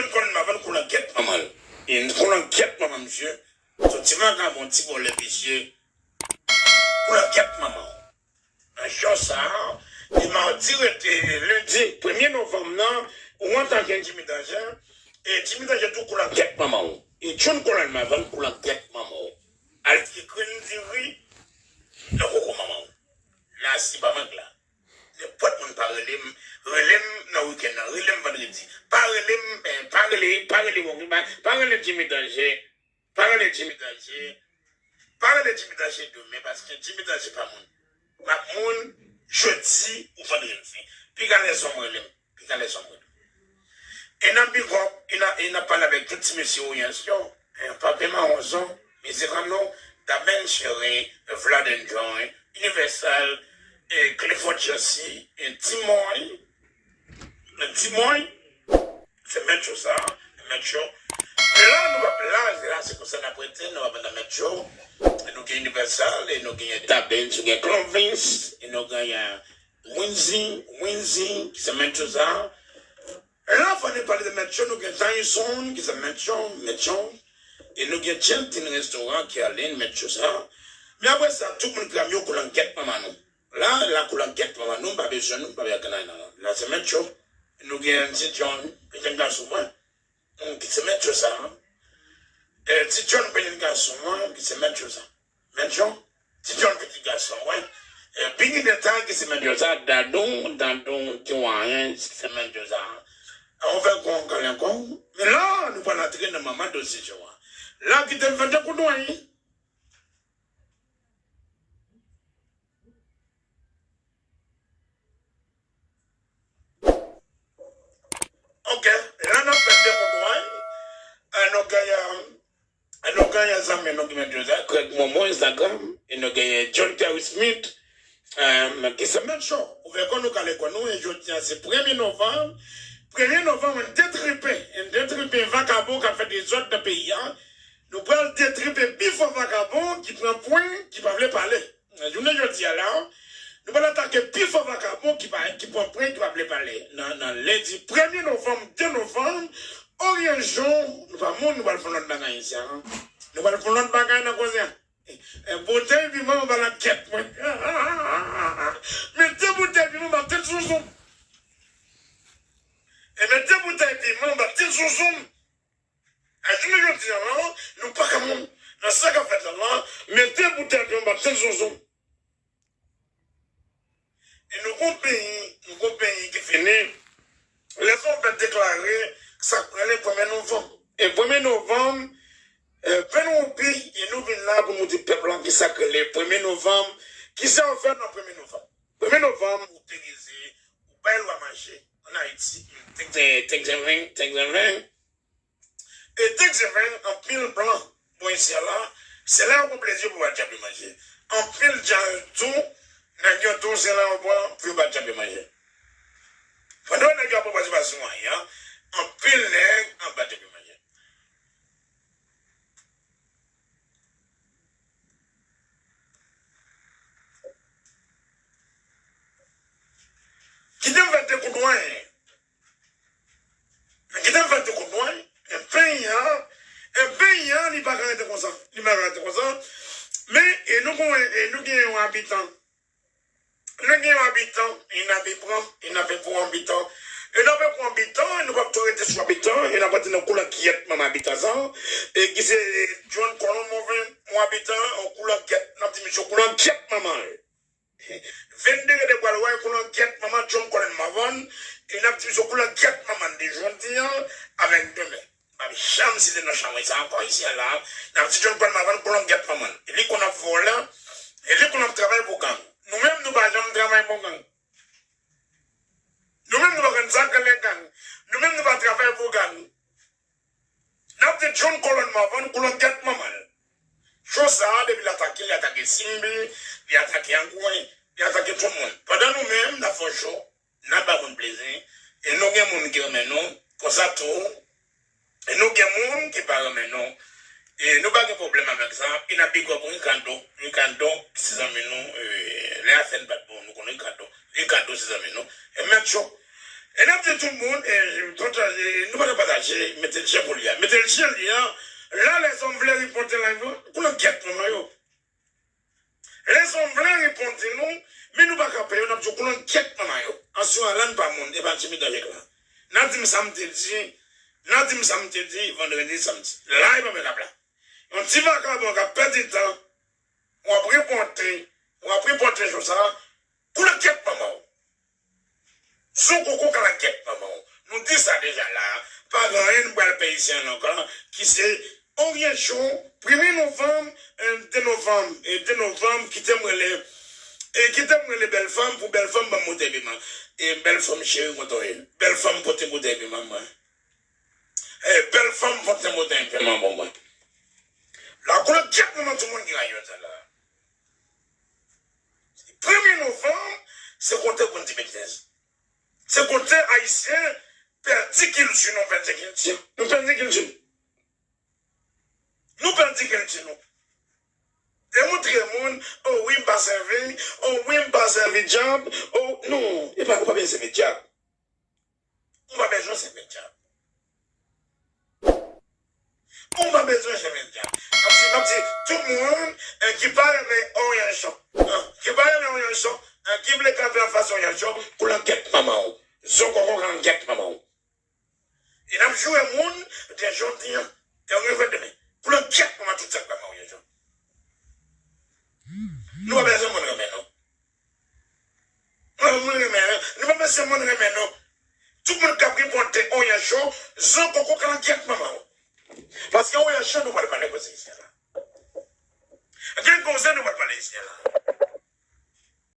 John Colin Mavan qu'on enquête pas mal. Et qu'on enquête maman monsieur. Son petit maman mon petit bon les messieurs. Qu'on enquête maman. Un chose ça. Il m'a dit lundi 1er novembre non, ou en tant qu'intimidation. Et intimidation tout qu'on enquête maman. Et John Colin Mavan qu'on enquête maman. Elle dit qu'on dit oui. Le coco maman. Là c'est pas mal là. Les potes m'ont parlé, relève dans le week-end, relève vendredi. Parlez d'intimidation, parlez d'intimidation demain, parce que l'intimidation c'est pas mon. Ma mon, jeudi ou vendredi. Puis quand les hommes relèvent, Et dans Big Up, il a parlé avec tous ces messieurs, Papa Maronzon, Misérano, Daben Chéri, Vlad Enjoy, Universal, et Clifford Jesse, et Timoy, c'est mettre ça, mettre. Et là, c'est comme ça, la prêté, nous avons mettre nous avons Universal, et nous avons Daben, nous avons Clovis, et nous avons Winzy, qui se mettre ça. Et là, il fallait parler de mettre, nous avons Tyson, qui se mettre, et nous avons Gentil Restaurant, qui allait mettre ça. Mais après ça, tout le monde a mis au l'enquête, maman. Là, la coulanquette, maman, nous, pas besoin, nous, pas besoin. Là, c'est mettre chaud. Nous avons un petit John, petit garçon, qui se met sur ça. Et petit John, petit garçon, qui se met sur ça. Maintenant, petit John, petit garçon, et puis, il y a des temps qui se met sur ça, dans tu vois rien, qui se met sur ça. On fait quoi, encore. Mais là, nous allons entrer dans maman dossier, tu vois. Là, qui te fait des coups de ok, là, nous avons fait des coups de nous avons ça, mais nous avons Instagram, et nous avons John Terry Smith, qui se met chaud. Vous voyez qu'on nous a nous, et je tiens, c'est 1er novembre. 1er novembre, un détripé vagabond qui a fait des autres de pays. Nous prenons détripé bifo vagabond qui prend point, qui ne va pas parler. Je ne dis là. Nous allons attaquer bifo vagabond qui prend point, qui ne va pas parler. Dans lundi 1er novembre, 2 novembre, Orient jour, nous allons faire notre bagage ici. Nous allons faire notre bagage dans la bouteille vivant, on va la quête. Mettez bouteille vivant, on va tête sous zoom. Et mettez bouteille vivant, on va tête sous zoom. Je ne dis pas, nous pas comme nous. Dans ce qu'on fait là, mettez bouteille vivant, on va tête sous zoom. Et nous avons pays qui finit. Les hommes vont déclarer que ça prend le 1er novembre. Et 1er novembre, Penoupi, et nous venons là pour nous dire peuple qui sacre le 1er novembre, qui s'est offert dans le 1er novembre. 1er novembre, vous déguisez, vous payez à manger en Haïti. Texevin. Et Texevin, en pile blanc, bon ici là, c'est là où plaisir pour battre à manger. En pile tout, n'a tout, c'est là où pour battre à manger. Pendant que nous avons passé en pile nègre, en battre à manger. Qui t'aime faire des coups de loin? Qui t'aime faire des coups de loin? Un pays, il va arrêter comme ça. Mais, nous avons un habitant. Nous avons un habitant, il n'a pas pour habitant. Et n'a pas pour habitant, nous avons arrêter sur habitant, et n'a pas de couleur qui est mon habitant, et qui c'est John Colon, mon habitant, en couleur qui est, n'a pas de couleur qui est maman. 22 de Guadeloupe, couleur qui est maman, John Colon Mavon, et n'a pas de couleur qui est maman, des gentils, avec demain. Ma chambre, c'est dans la chambre, c'est encore ici, là, n'a pas de John Colon Mavon, couleur qui est maman. Et lui qu'on a volé, et lui qu'on a travaillé pour gang. Nous-mêmes, nous n'avons jamais travaillé pour gang. Nous-mêmes, nous n'avons jamais travaillé pour gang. Nous-mêmes, nous n'avons travaillé pour gang. Nous avons John Colon Mavon, couleur qui est maman. Chose ça, depuis l'attaquer, il a attaqué Simbi, il a attaqué Angouin, il a attaqué tout le monde. Pendant nous-mêmes, nous avons fait chaud, nous n'avons pas de plaisir, et nous avons des gens qui remettent nous, comme ça tout, et nous avons des gens qui ne remettent nous, et nous n'avons pas de problème avec ça, il n'a pas de cadeau, 6 ans, nous, les affaires de bon, nous connaissons un cadeau, 6 ans, et maintenant, Et là, tout le monde, nous allons partager, mettez le chien pour lui. Mettez le chien, là, les hommes veulent répondre là, pour l'enquête, maman. Les hommes veulent répondre nous, mais nous ne pouvons pas payer, nous avons pour l'enquête, maman. Ensuite, là, nous pas monde, et pas timide avec là. Nadim samedi, vendredi, samedi. Là, il va mettre la place. On t'y va quand on va perdre du temps, on va préporter sur ça, pour l'enquête, maman. Son coco quand la quête, maman. Nous disons ça déjà là. Pas grand rien, nous le paysan encore. Qui c'est Orientation, 1er novembre, 2 novembre, et 2 novembre, qui t'aime les belles femmes, pour belles femmes, maman, et belle femme chérie, belle femme pour te moder, maman. Et belle femme pour te moder, maman. La couleur quête, maman, tout le monde qui a eu ça là. 1er novembre, c'est compter pour 10 bêtises. C'est côté haïtien, perdu qu'il tue, nous perdu qu'il tue. Nous perdu qu'il tue. Nous perdu qu'il tue, nous. Démontrer le monde, oh oui, pas servi, oh oui, pas servi job, oh non, il ne va pas bien servir job. On va besoin de servir job. On va besoin de servir job. Tout le monde qui parle de orientation, qui parle de orientation, qui veut les faire en façon orientation, pour l'enquête, maman. Son coco l'enquête, maman. Il a joué un monde des gens qui ont fait demain. Pour l'enquête, maman, tout ça, maman. Nous avons besoin de mon remède, non? Nous avons besoin de mon remède, non? Tout le monde qui a pris pour te orientation, son coco l'enquête, maman. Parce qu'orientation, nous ne pouvons pas négocier ici, là. Quel conseil nous ne pouvons pas négocier ici, là?